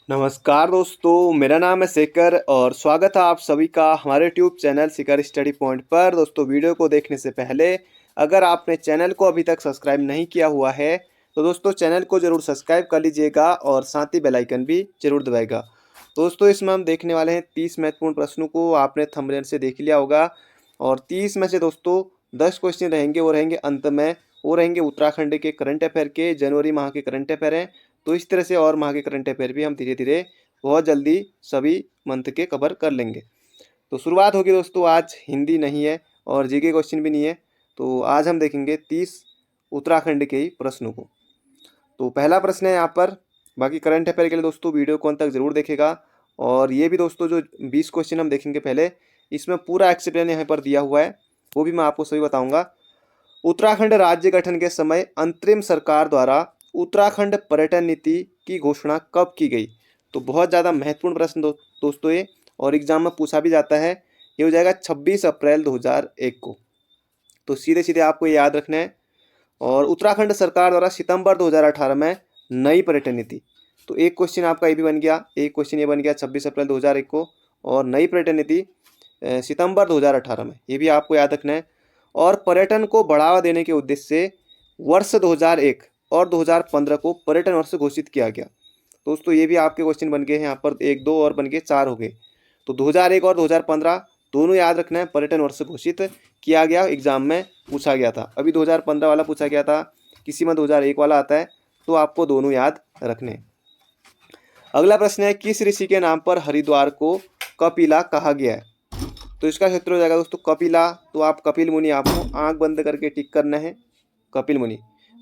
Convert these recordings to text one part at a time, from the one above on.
नमस्कार दोस्तों, मेरा नाम है शेखर और स्वागत है आप सभी का हमारे tube channel Shekhar study point पर। दोस्तों, वीडियो को देखने से पहले अगर आपने चैनल को अभी तक सब्सक्राइब नहीं किया हुआ है तो दोस्तों चैनल को ज़रूर सब्सक्राइब कर लीजिएगा और साथ ही बेल आइकन भी ज़रूर दबाएगा। दोस्तों, इसमें हम देखने वाले हैं 30 महत्वपूर्ण प्रश्नों को। आपने थंबनेल से देख लिया होगा और 30 में से दोस्तों 10 क्वेश्चन रहेंगे, वो रहेंगे अंत में। वो रहेंगे उत्तराखंड के करंट अफेयर के, जनवरी माह के करंट अफेयर हैं। तो इस तरह से और माह के करंट अफेयर भी हम धीरे धीरे बहुत जल्दी सभी मंथ के कवर कर लेंगे। तो शुरुआत होगी दोस्तों, आज हिंदी नहीं है और जीके क्वेश्चन भी नहीं है। तो आज हम देखेंगे 30 उत्तराखंड के ही प्रश्नों को। तो पहला प्रश्न है यहाँ पर। बाकी करंट अफेयर के लिए दोस्तों वीडियो को अंत तक जरूर देखेगा। और ये भी दोस्तों जो 20 क्वेश्चन हम देखेंगे पहले, इसमें पूरा एक्सप्लेन यहाँ पर दिया हुआ है, वो भी मैं आपको सभी बताऊंगा। उत्तराखंड राज्य गठन के समय अंतरिम सरकार द्वारा उत्तराखंड पर्यटन नीति की घोषणा कब की गई? तो बहुत ज़्यादा महत्वपूर्ण प्रश्न दोस्तों ये, और एग्जाम में पूछा भी जाता है। ये हो जाएगा 26 अप्रैल 2001 को। तो सीधे सीधे आपको ये याद रखना है। और उत्तराखंड सरकार द्वारा सितंबर 2018 में नई पर्यटन नीति, तो एक क्वेश्चन आपका ये भी बन गया, एक क्वेश्चन ये बन गया 26 अप्रैल 2001 को। और नई पर्यटन नीति सितंबर 2018 में, ये भी आपको याद रखना है। और पर्यटन को बढ़ावा देने के उद्देश्य से वर्ष 2001 और 2015 को पर्यटन वर्ष घोषित किया गया। दोस्तों, ये भी आपके क्वेश्चन बन गए हैं यहाँ पर, एक दो और बन गए, चार हो गए। तो 2001 और 2015 दोनों याद रखना है, पर्यटन वर्ष घोषित किया गया, एग्जाम में पूछा गया था। अभी 2015 वाला पूछा गया था, किसी में 2001 वाला आता है, तो आपको दोनों याद रखने हैं। अगला प्रश्न है, किस ऋषि के नाम पर हरिद्वार को कपिला कहा गया है? तो इसका क्षेत्र हो जाएगा दोस्तों कपिला। तो आप कपिल मुनि, आपको आंख बंद करके टिक करना है, कपिल मुनि।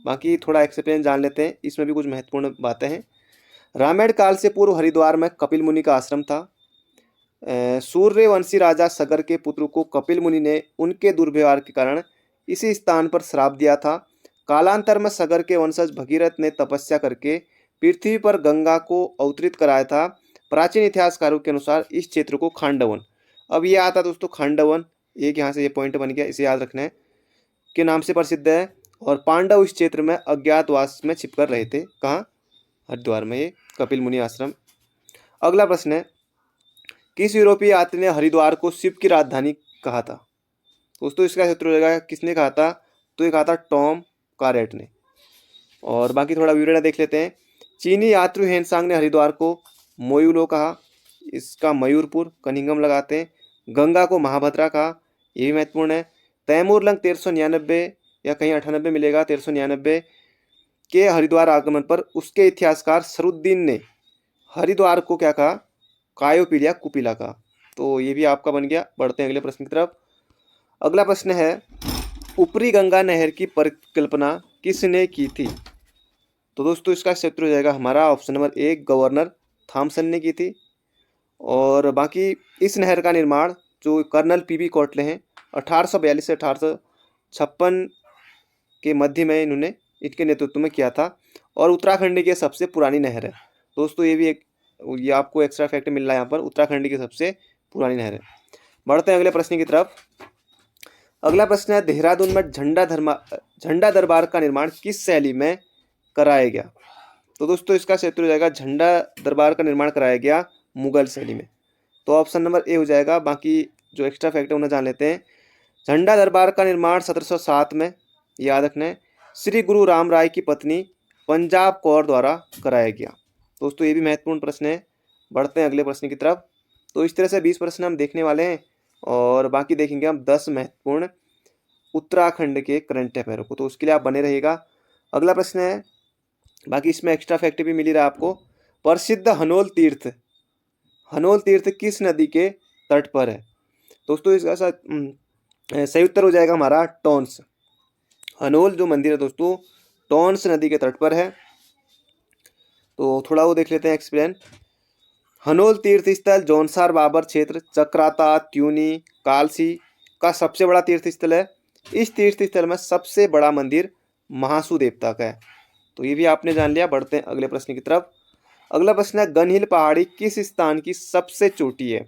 बाकी थोड़ा एक्सप्लेन जान लेते हैं, इसमें भी कुछ महत्वपूर्ण बातें हैं। रामायण काल से पूर्व हरिद्वार में कपिल मुनि का आश्रम था। सूर्यवंशी राजा सगर के पुत्र को कपिल मुनि ने उनके दुर्व्यवहार के कारण इसी स्थान पर श्राप दिया था। कालांतर में सगर के वंशज भगीरथ ने तपस्या करके पृथ्वी पर गंगा को अवतरित कराया था। प्राचीन इतिहासकारों के अनुसार इस क्षेत्र को खांडवन, अब ये आता दोस्तों खांडवन, एक यहाँ से ये पॉइंट बन गया, इसे याद रखना है, के नाम से प्रसिद्ध है। और पांडव इस क्षेत्र में अज्ञातवास में छिपकर रहे थे। कहाँ? हरिद्वार में, ये कपिल मुनि आश्रम। अगला प्रश्न है, किस यूरोपीय यात्री ने हरिद्वार को शिव की राजधानी कहा था? दोस्तों, इसका क्षेत्र हो जाएगा, किसने कहा था? तो ये कहा था टॉम कारेट ने। और बाकी थोड़ा विवरण देख लेते हैं। चीनी यात्री हेनसांग ने हरिद्वार को मोयुलो कहा, इसका मयूरपुर कनिंगम लगाते हैं। गंगा को महाभद्रा कहा, ये भी महत्वपूर्ण है। तैमूर लंग 1399 या कहीं 98 मिलेगा, 1399 के हरिद्वार आगमन पर उसके इतिहासकार सरुद्दीन ने हरिद्वार को क्या कहा? कायोपिलिया कुपिला का। तो ये भी आपका बन गया। बढ़ते हैं अगले प्रश्न की तरफ। अगला प्रश्न है, ऊपरी गंगा नहर की परिकल्पना किसने की थी? तो दोस्तों, इसका क्षेत्र हो जाएगा हमारा ऑप्शन नंबर 1, गवर्नर थॉमसन ने की थी। और बाकी इस नहर का निर्माण जो कर्नल पीबी कोटले हैं 1842 से 1856 के मध्य में इन्होंने, इनके नेतृत्व में किया था। और उत्तराखंड की सबसे पुरानी नहर है दोस्तों, ये भी एक, ये आपको एक्स्ट्रा फैक्ट मिल रहा है यहाँ पर, उत्तराखंड की सबसे पुरानी नहर है। बढ़ते हैं अगले प्रश्न की तरफ। अगला प्रश्न है, देहरादून में झंडा दरबार का निर्माण किस शैली में कराया गया? तो दोस्तों, इसका क्षेत्र हो जाएगा, झंडा दरबार का निर्माण कराया गया मुगल शैली में। तो ऑप्शन नंबर ए हो जाएगा। बाकी जो एक्स्ट्रा फैक्ट है उन्हें जान लेते हैं। झंडा दरबार का निर्माण 1707 में, याद रखना है, श्री गुरु राम राय की पत्नी पंजाब कौर द्वारा कराया गया। दोस्तों, ये भी महत्वपूर्ण प्रश्न है। बढ़ते हैं अगले प्रश्न की तरफ। तो इस तरह से 20 प्रश्न हम देखने वाले हैं और बाकी देखेंगे हम 10 महत्वपूर्ण उत्तराखंड के करंट अफेयर को। तो उसके लिए आप बने रहिएगा। अगला प्रश्न है, बाकी इसमें एक्स्ट्रा फैक्ट भी मिल ही रहा है आपको। प्रसिद्ध हनोल तीर्थ, हनोल तीर्थ किस नदी के तट पर है? दोस्तों, इसका सही उत्तर हो जाएगा हमारा टॉन्स। हनोल जो मंदिर है दोस्तों, टॉन्स नदी के तट पर है। तो थोड़ा वो देख लेते हैं एक्सप्लेन। हनोल तीर्थ स्थल जौनसार बाबर क्षेत्र, चक्राता, त्यूनी, कालसी का सबसे बड़ा तीर्थ स्थल है। इस तीर्थ स्थल में सबसे बड़ा मंदिर महासू देवता का है। तो ये भी आपने जान लिया। बढ़ते हैं अगले प्रश्न की तरफ। अगला प्रश्न है, गनहिल पहाड़ी किस स्थान की सबसे चोटी है?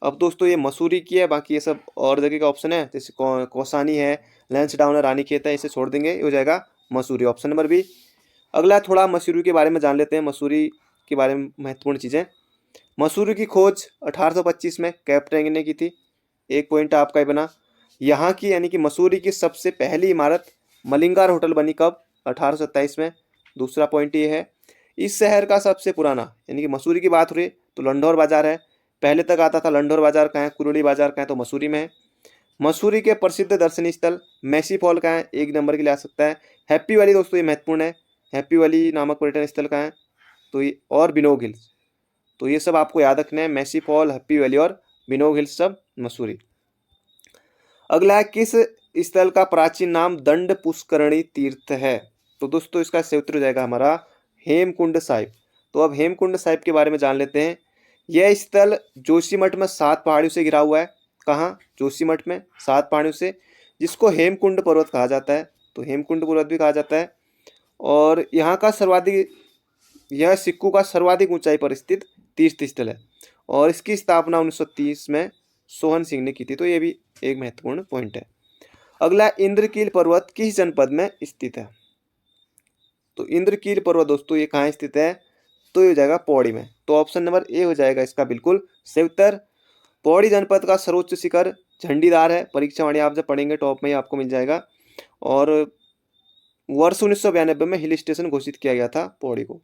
अब दोस्तों, ये मसूरी की है, बाकी ये सब और जगह का ऑप्शन है, जैसे कौसानी है, लैंसडाउन है, रानीखेत है, इसे छोड़ देंगे, ये हो जाएगा मसूरी, ऑप्शन नंबर बी। अगला थोड़ा मसूरी के बारे में जान लेते हैं। मसूरी के बारे में महत्वपूर्ण चीज़ें। मसूरी की खोज 1825 में कैप्टन ने की थी, एक पॉइंट आपका ये बना। यहाँ की यानी कि मसूरी की सबसे पहली इमारत मलिंगार होटल बनी कब? 1827 में, दूसरा पॉइंट ये है। इस शहर का सबसे पुराना यानी कि मसूरी की बात हो रही तो लंढौर बाजार है, पहले तक आता था लंढौर बाजार कहाँ है, कुरोड़ी बाजार कहाँ है, तो मसूरी में है। मसूरी के प्रसिद्ध दर्शनीय स्थल मैसी फॉल कहाँ है, एक नंबर के लिए आ सकता है। हैप्पी वैली दोस्तों ये महत्वपूर्ण है, हैप्पी वैली नामक पर्यटन स्थल कहाँ है, तो ये और बिनोग हिल्स, तो ये सब आपको याद रखना है, मैसी फॉल, हैप्पी वैली और बिनोग हिल्स सब मसूरी। अगला है किस स्थल का प्राचीन नाम दंड पुष्करणी तीर्थ है, तो दोस्तों इसका सही उत्तर हो जाएगा हमारा हेमकुंड साहिब। तो अब हेमकुंड साहिब के बारे में जान लेते हैं। यह स्थल जोशीमठ में 7 पहाड़ियों से घिरा हुआ है, कहाँ? जोशीमठ में 7 पहाड़ियों से, जिसको हेमकुंड पर्वत कहा जाता है, तो हेमकुंड पर्वत भी कहा जाता है। और यहाँ का सर्वाधिक, यह सिक्कू का सर्वाधिक ऊंचाई पर स्थित तीर्थ स्थल है और इसकी स्थापना 1930 में सोहन सिंह ने की थी, तो ये भी एक महत्वपूर्ण पॉइंट है। अगला इंद्रकील पर्वत किस जनपद में स्थित है, तो इंद्रकील पर्वत दोस्तों ये कहाँ स्थित है, तो ये हो जाएगा पौड़ी में, तो ऑप्शन नंबर ए हो जाएगा इसका बिल्कुल सही उत्तर। पौड़ी जनपद का सर्वोच्च शिखर झंडीदार है, परीक्षा वाणी आप जब पढ़ेंगे टॉप में ही आपको मिल जाएगा। और वर्ष 1992 में हिल स्टेशन घोषित किया गया था पौड़ी को,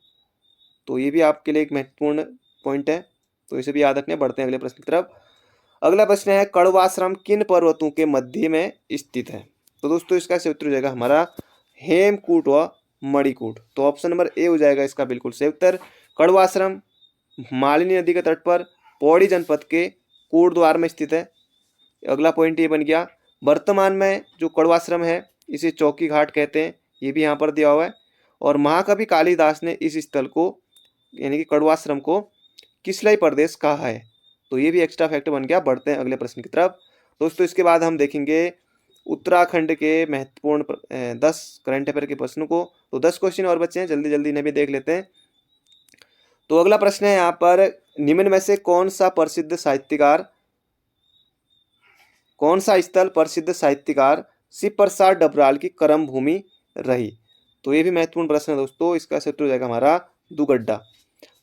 तो ये भी आपके लिए एक महत्वपूर्ण पॉइंट है, तो इसे भी याद रखने। बढ़ते हैं अगले प्रश्न की तरफ। अगला प्रश्न है कड़वाश्रम किन पर्वतों के मध्य में स्थित है, तो दोस्तों इसका सही उत्तर हो जाएगा हमारा हेमकूट व मणिकूट, तो ऑप्शन नंबर ए हो जाएगा इसका बिल्कुल सही उत्तर। कड़वाश्रम मालिनी नदी के तट पर पौड़ी जनपद के कोटद्वार में स्थित है। अगला पॉइंट ये बन गया। वर्तमान में जो कड़वाश्रम है इसे चौकी घाट कहते हैं, ये भी यहाँ पर दिया हुआ है। और महाकवि कालिदास ने इस स्थल को यानी कि कड़वाश्रम को किसलई प्रदेश कहा है, तो ये भी एक्स्ट्रा फैक्ट बन गया। बढ़ते हैं अगले प्रश्न की तरफ दोस्तों। इसके बाद हम देखेंगे उत्तराखंड के महत्वपूर्ण 10 करंट अफेयर के प्रश्नों को, तो 10 क्वेश्चन और बच्चे हैं, जल्दी जल्दी इन्हें भी देख लेते हैं। तो अगला प्रश्न है यहाँ पर, निम्न में से कौन सा स्थल प्रसिद्ध साहित्यकार शिव प्रसाद डबराल की कर्म भूमि रही, तो ये भी महत्वपूर्ण प्रश्न है दोस्तों। इसका सही उत्तर हो जाएगा हमारा दुगड्डा।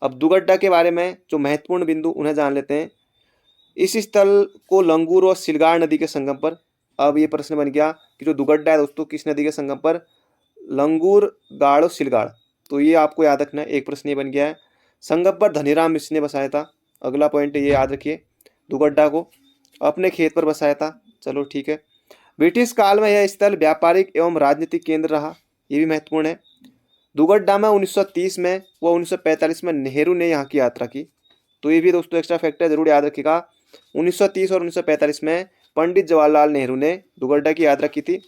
अब दुगड्डा के बारे में जो महत्वपूर्ण बिंदु उन्हें जान लेते हैं। इस स्थल को लंगूर और सिलगाड़ नदी के संगम पर, अब ये प्रश्न बन गया कि जो दुगड्डा है दोस्तों किस नदी के संगम पर, लंगूर, गाड़ और सिलगाड़, तो ये आपको याद रखना है, एक प्रश्न ये बन गया है। संगम पर धनीराम मिश्र ने बसाया था, अगला पॉइंट ये याद रखिए। दुगड्डा को अपने खेत पर बसाया था, चलो ठीक है। ब्रिटिश काल में यह स्थल व्यापारिक एवं राजनीतिक केंद्र रहा, ये भी महत्वपूर्ण है। दुगड्डा में 1930 में व 1945 में नेहरू ने यहाँ की यात्रा की, तो ये भी दोस्तों एक्स्ट्रा फैक्ट है, जरूर याद रखिएगा। 1930 और 1945 में पंडित जवाहरलाल नेहरू ने दुगड्डा की यात्रा की थी।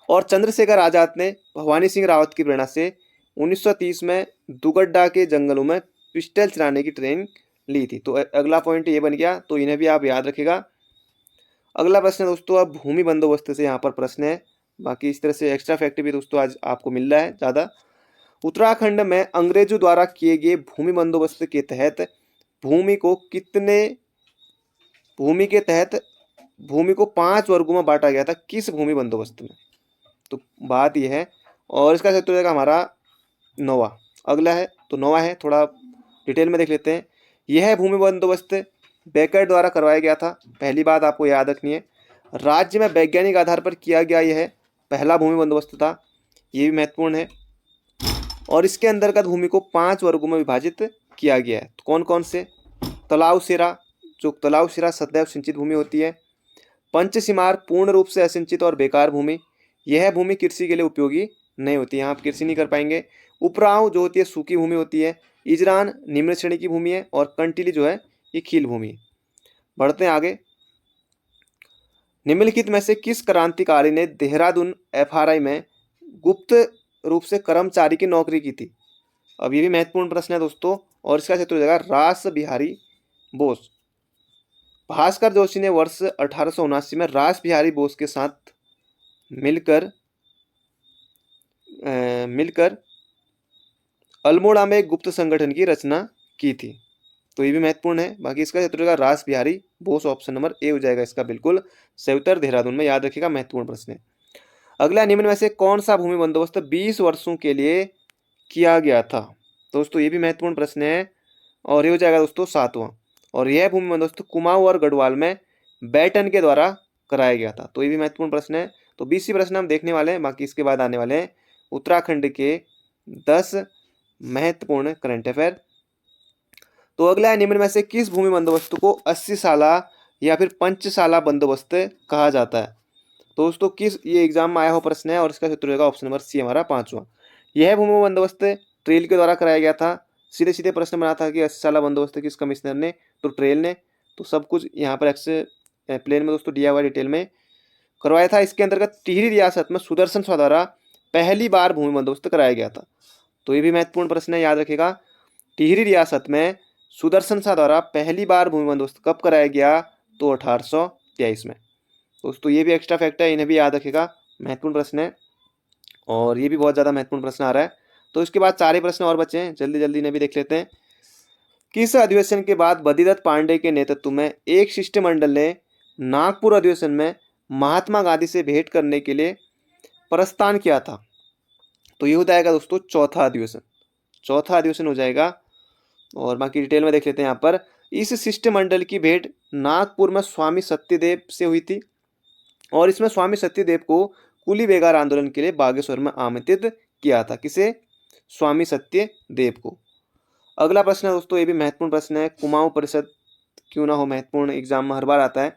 और चंद्रशेखर आजाद ने भवानी सिंह रावत की प्रेरणा से 1930 में दुगड्डा के जंगलों में पिस्टल चलाने की ट्रेनिंग ली थी, तो अगला पॉइंट ये बन गया, तो इन्हें भी आप याद रखिएगा। अगला प्रश्न दोस्तों अब भूमि बंदोबस्त से यहाँ पर प्रश्न है, बाकी इस तरह से एक्स्ट्रा फैक्ट भी दोस्तों आज आपको मिल रहा है ज़्यादा। उत्तराखंड में अंग्रेजों द्वारा किए गए भूमि बंदोबस्त के तहत भूमि को 5 वर्गों में बांटा गया था, किस भूमि बंदोबस्त में, तो बात यह है। और इसका उत्तर हो जाएगा हमारा 9वां। अगला है तो 9वां है, थोड़ा डिटेल में देख लेते हैं। यह भूमि बंदोबस्त बेकर द्वारा करवाया गया था, पहली बात आपको याद रखनी है। राज्य में वैज्ञानिक आधार पर किया गया यह पहला भूमि बंदोबस्त था, ये भी महत्वपूर्ण है। और इसके अंतर्गत भूमि को 5 वर्गों में विभाजित किया गया है, तो कौन कौन से, तालाब सिरा, जो तालाब सिरा सदैव सिंचित भूमि होती है। पंचसीमार पूर्ण रूप से असिंचित और बेकार भूमि, यह भूमि कृषि के लिए उपयोगी नहीं होती, यहाँ आप कृषि नहीं कर पाएंगे। उपराव जो होती है सूखी भूमि होती है। इजरान निम्न श्रेणी की भूमि है और कंटीली जो है ये खील भूमि है। बढ़ते हैं आगे। निम्नलिखित में से किस क्रांतिकारी ने देहरादून एफआरआई में गुप्त रूप से कर्मचारी की नौकरी की थी, अब ये भी महत्वपूर्ण प्रश्न है दोस्तों। और इसका क्षेत्र हो जाएगा रास बिहारी बोस। भास्कर जोशी ने वर्ष 1879 में रास बिहारी बोस के साथ मिलकर अल्मोड़ा में एक गुप्त संगठन की रचना की थी, तो ये भी महत्वपूर्ण है। बाकी इसका क्षेत्र होगा रास Bihari Bose, option number A हो जाएगा इसका बिल्कुल सही उत्तर, देहरादून में, याद रखिएगा, महत्वपूर्ण प्रश्न है। अगला, निम्न में से कौन सा भूमि बंदोबस्त 20 वर्षों के लिए किया गया था, दोस्तों ये भी महत्वपूर्ण प्रश्न है। और ये हो जाएगा दोस्तों 7वां। और यह भूमि बंदोबस्त कुमाऊं और गढ़वाल में बैटन के द्वारा कराया गया था। तो ये भी महत्वपूर्ण प्रश्न है। तो 20 प्रश्न हम देखने वाले हैं, बाकी इसके बाद आने वाले हैं उत्तराखंड के 10 महत्वपूर्ण करंट अफेयर। तो अगला है, निम्न में से किस भूमि बंदोबस्त को 80 साला या फिर पंचसाला बंदोबस्त कहा जाता है। तो दोस्तों किस, ये एग्जाम में आया हुआ प्रश्न है और इसका उत्तर होगा ऑप्शन नंबर सी हमारा 5वां। यह भूमि बंदोबस्त ट्रेल के द्वारा कराया गया था। सीधे सीधे प्रश्न बना था कि 80 साला बंदोबस्त किस कमिश्नर ने, तो ट्रेल ने। तो सब कुछ यहाँ पर प्लेन में दोस्तों दिया हुआ डिटेल में करवाया था। इसके अंतर्गत टिहरी रियासत में सुदर्शन शाह द्वारा पहली बार भूमि बंदोबस्त कराया गया था। तो ये भी महत्वपूर्ण प्रश्न है, याद रखेगा। टिहरी रियासत में सुदर्शन शाह द्वारा पहली बार भूमि बंदोबस्त कब कराया गया, तो 1823 में। दोस्तों ये भी एक्स्ट्रा फैक्ट है, इन्हें भी याद रखेगा, महत्वपूर्ण प्रश्न है और ये भी बहुत ज़्यादा महत्वपूर्ण प्रश्न आ रहा है। तो इसके बाद 4 प्रश्न और बचे हैं, जल्दी जल्दी इन्हें भी देख लेते हैं। किस अधिवेशन के बाद बद्रीदत्त पांडे के नेतृत्व में एक शिष्टमंडल ने नागपुर अधिवेशन में महात्मा गांधी से भेंट करने के लिए प्रस्थान किया था। तो ये हो जाएगा दोस्तों चौथा अधिवेशन, चौथा अधिवेशन हो जाएगा। और बाकी डिटेल में देख लेते हैं यहाँ पर। इस शिष्टमंडल की भेंट नागपुर में स्वामी सत्यदेव से हुई थी और इसमें स्वामी सत्यदेव को कुली बेगार आंदोलन के लिए बागेश्वर में आमंत्रित किया था। किसे, स्वामी सत्यदेव को। अगला प्रश्न है दोस्तों, ये भी महत्वपूर्ण प्रश्न है। कुमाऊं परिषद क्यों ना हो महत्वपूर्ण, एग्जाम में हर बार आता है।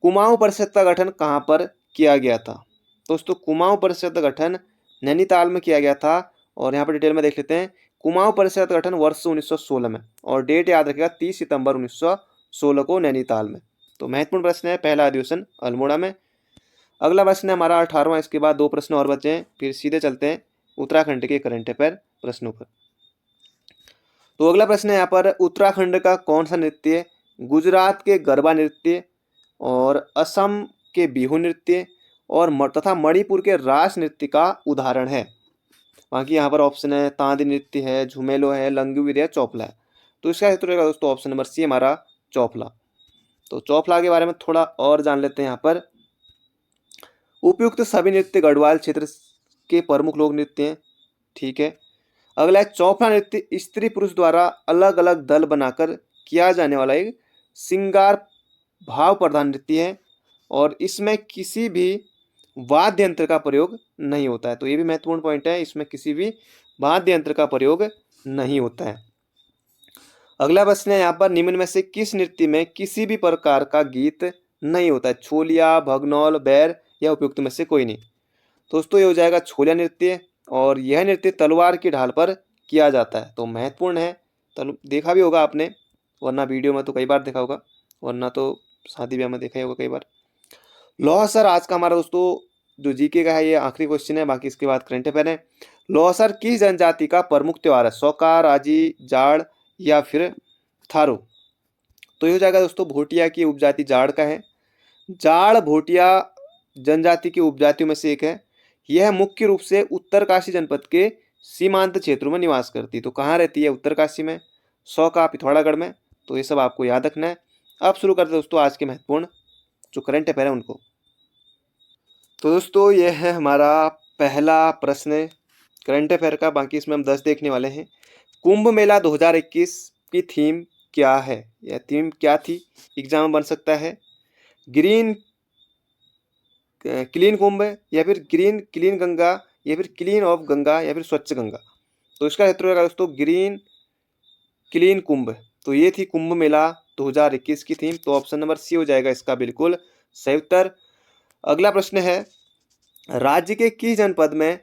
कुमाऊं परिषद का गठन कहाँ पर किया गया था। दोस्तों कुमाऊं परिषद का गठन नैनीताल में किया गया था। और यहाँ पर डिटेल में देख लेते हैं। कुमाऊं परिषद का गठन वर्ष 1916 में, और डेट याद रखेगा 30 सितंबर 1916 को नैनीताल में। तो महत्वपूर्ण प्रश्न है, पहला अधिवेशन अल्मोड़ा में। अगला प्रश्न है हमारा 18वां। इसके बाद 2 प्रश्न और बचे हैं, फिर सीधे चलते हैं उत्तराखंड के करंट अफेयर प्रश्नों पर। तो अगला प्रश्न है यहाँ पर, उत्तराखंड का कौन सा नृत्य गुजरात के गरबा नृत्य और असम के बिहू नृत्य और तथा मणिपुर के रास नृत्य का उदाहरण है। बाकी यहाँ पर ऑप्शन है तांदी नृत्य है, झुमेलो है, लंगूवीर है, चौपला है। तो इसका उत्तर रहेगा दोस्तों ऑप्शन नंबर सी हमारा चौपला। तो चौपला के बारे में थोड़ा और जान लेते हैं यहाँ पर। उपयुक्त सभी नृत्य गढ़वाल क्षेत्र के प्रमुख लोक नृत्य हैं, ठीक है। अगला है, चौपला नृत्य स्त्री पुरुष द्वारा अलग अलग दल बनाकर किया जाने वाला एक श्रृंगार भाव प्रधान नृत्य है और इसमें किसी भी वाद्य यंत्र का प्रयोग नहीं होता है। तो ये भी महत्वपूर्ण पॉइंट है, इसमें किसी भी वाद्य यंत्र का प्रयोग नहीं होता है। अगला प्रश्न है यहाँ पर, निम्न में से किस नृत्य में किसी भी प्रकार का गीत नहीं होता है। छोलिया, भगनौल, बैर या उपयुक्त में से कोई नहीं। दोस्तों ये हो जाएगा छोलिया नृत्य और यह नृत्य तलवार की ढाल पर किया जाता है। तो महत्वपूर्ण है, देखा भी होगा आपने, वरना वीडियो में तो कई बार देखा होगा, वरना तो शादी ब्याह में देखा ही होगा कई बार। लोहसर आज का हमारा दोस्तों जो जीके का है, ये आखिरी क्वेश्चन है, बाकी इसके बाद करंट अफेयर है। लोहसर किस जनजाति का प्रमुख त्योहार है। सौका, राजी, जाड़ या फिर थारू। तो ये हो जाएगा दोस्तों भोटिया की उपजाति जाड़ का है। जाड़ भोटिया जनजाति की उपजातियों में से एक है। यह मुख्य रूप से उत्तरकाशी जनपद के सीमांत क्षेत्रों में निवास करती है। तो कहाँ रहती है, उत्तरकाशी में, सौका पिथौरागढ़ में। तो ये सब आपको याद रखना है। अब शुरू करते हैं दोस्तों आज के महत्वपूर्ण जो करंट अफेयर है उनको। तो दोस्तों यह है हमारा पहला प्रश्न करंट अफेयर का, बाकी इसमें हम 10 देखने वाले हैं। कुंभ मेला 2021 की थीम क्या है, यह थीम क्या थी, एग्जाम में बन सकता है। ग्रीन क्लीन कुंभ या फिर ग्रीन क्लीन गंगा या फिर क्लीन ऑफ गंगा या फिर स्वच्छ गंगा। तो इसका उत्तर होगा दोस्तों ग्रीन क्लीन कुंभ। तो ये थी कुंभ मेला 2021 की थीम। तो ऑप्शन नंबर सी हो जाएगा इसका बिल्कुल सही उत्तर। अगला प्रश्न है, राज्य के किस जनपद में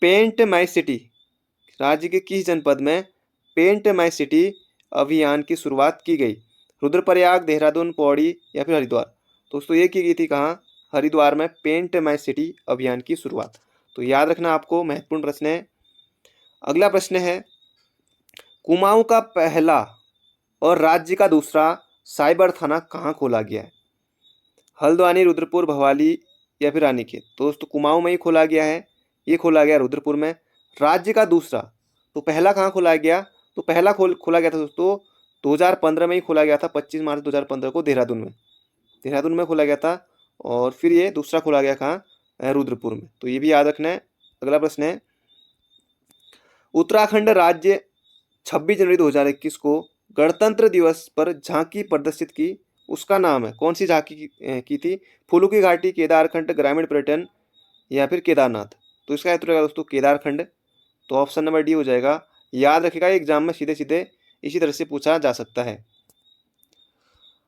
पेंट माई सिटी, राज्य के किस जनपद में पेंट माई सिटी अभियान की शुरुआत की गई। रुद्रप्रयाग, देहरादून, पौड़ी या फिर हरिद्वार। दोस्तों ये की गई थी कहाँ, हरिद्वार में पेंट माई सिटी अभियान की शुरुआत। तो याद रखना आपको, महत्वपूर्ण प्रश्न है। अगला प्रश्न है, कुमाऊं का पहला और राज्य का दूसरा साइबर थाना कहाँ खोला गया है। हल्द्वानी, रुद्रपुर, भवाली या फिर रानीखेत। तो दोस्तों कुमाऊं में ही खोला गया है, ये खोला गया रुद्रपुर में। राज्य का दूसरा, तो पहला कहाँ खोला गया, तो पहला खोला गया था दोस्तों 2015 में ही खोला गया था, 25 मार्च 2015 को देहरादून में खोला गया था। और फिर ये दूसरा खोला गया कहाँ, रुद्रपुर में। तो ये भी याद रखना है। अगला प्रश्न है, उत्तराखंड राज्य 26 जनवरी 2021 को गणतंत्र दिवस पर झांकी प्रदर्शित की, उसका नाम है, कौन सी झांकी की थी? फूलों की घाटी, केदारखंड, ग्रामीण पर्यटन या फिर केदारनाथ। तो इसका उत्तर होगा दोस्तों केदारखंड। तो ऑप्शन नंबर डी हो जाएगा। याद रखिएगा एग्जाम में सीधे सीधे इसी तरह से पूछा जा सकता है।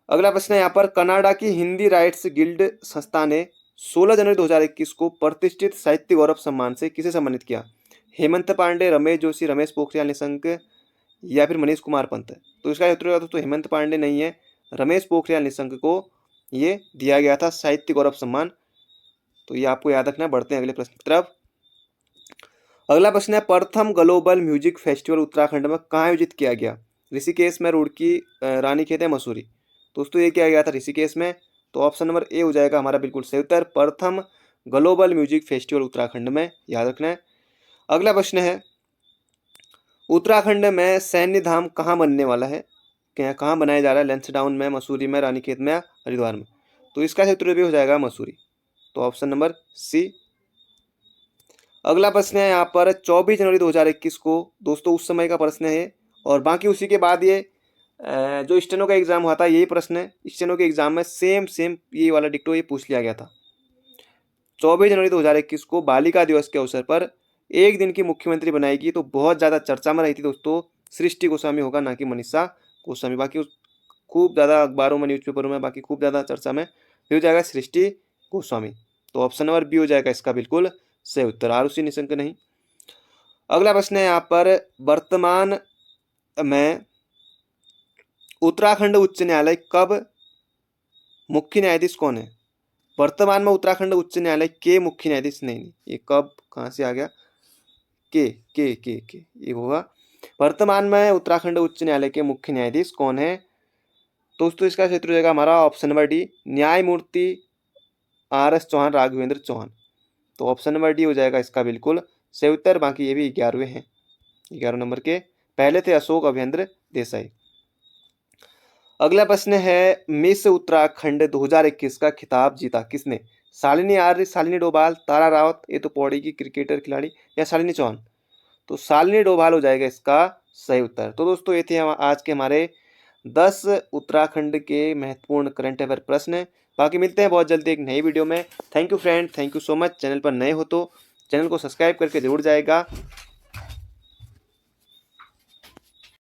अगला प्रश्न है यहाँ पर, कनाडा की हिंदी राइट्स गिल्ड संस्था ने 16 जनवरी 2021 को प्रतिष्ठित साहित्य गौरव सम्मान से किसे सम्मानित किया? हेमंत पांडे, रमेश जोशी, रमेश पोखरियाल निशंक या फिर मनीष कुमार पंत। तो इसका उत्तर होगा दोस्तों हेमंत पांडे नहीं है, रमेश पोखरियाल निशंक को ये दिया गया था साहित्य गौरव सम्मान। तो ये आपको याद रखना। बढ़ते हैं अगले प्रश्न की तरफ। अगला प्रश्न है, प्रथम ग्लोबल म्यूजिक फेस्टिवल उत्तराखंड में कहाँ आयोजित किया गया? ऋषिकेश में, रुड़की, रानीखेत या मसूरी। दोस्तों ये किया गया था ऋषिकेश में। तो ऑप्शन नंबर ए हो जाएगा हमारा बिल्कुल सही उत्तर, प्रथम ग्लोबल म्यूजिक फेस्टिवल उत्तराखंड में, याद रखना है। अगला प्रश्न है, उत्तराखंड में सैन्य धाम कहाँ बनने वाला है? कहाँ बनाया जा रहा है? लैंसडाउन में, मसूरी में, रानीखेत में या हरिद्वार में। तो इसका उत्तर भी हो जाएगा मसूरी। तो ऑप्शन नंबर सी। अगला प्रश्न है यहाँ पर, 24 जनवरी 2021 को, दोस्तों उस समय का प्रश्न है और बाकी उसी के बाद ये जो स्टेनो का एग्जाम हुआ था यही प्रश्न है। स्टेनो के एग्जाम में सेम ये वाला डिक्टो ये पूछ लिया गया था। 24 जनवरी 2021 को बालिका दिवस के अवसर पर एक दिन की मुख्यमंत्री बनाएगी। तो बहुत ज़्यादा चर्चा में रही थी दोस्तों, सृष्टि गोस्वामी होगा, ना कि मनीषा गोस्वामी। बाकी खूब ज़्यादा अखबारों में, न्यूज़पेपरों में, बाकी खूब ज़्यादा चर्चा में हो जाएगा सृष्टि गोस्वामी। तो ऑप्शन नंबर बी हो जाएगा इसका बिल्कुल सही उत्तर, आरुषि निशंक नहीं। अगला प्रश्न है यहाँ पर, वर्तमान में उत्तराखंड उच्च न्यायालय कब मुख्य न्यायाधीश कौन है? वर्तमान में उत्तराखंड उच्च न्यायालय के मुख्य न्यायाधीश नहीं, ये कब कहाँ से आ गया? के ये होगा। वर्तमान में उत्तराखंड उच्च न्यायालय के मुख्य न्यायाधीश कौन है? दोस्तों इसका क्षेत्र हो जाएगा हमारा ऑप्शन नंबर डी, न्यायमूर्ति RS चौहान, राघवेंद्र चौहान। तो ऑप्शन नंबर डी हो जाएगा इसका बिल्कुल सही उत्तर। बाकी ये भी 11वें हैं, 11 नंबर के। पहले थे अशोक अभ्यंद्र देसाई। अगला प्रश्न है, मिस उत्तराखंड 2021 का खिताब जीता किसने? शालिनी आर्य, शालिनी डोभाल, तारा रावत, ये तो पौड़ी की क्रिकेटर खिलाड़ी, या शालिनी चौहान। तो शालिनी डोभाल हो जाएगा इसका सही उत्तर। तो दोस्तों ये थे आज के हमारे 10 उत्तराखंड के महत्वपूर्ण करंट अफेयर प्रश्न। बाकी मिलते हैं बहुत जल्दी एक नई वीडियो में। Thank you friend, thank you so much. Channel पर नए हो तो चैनल को सब्सक्राइब करके जरूर जाएगा।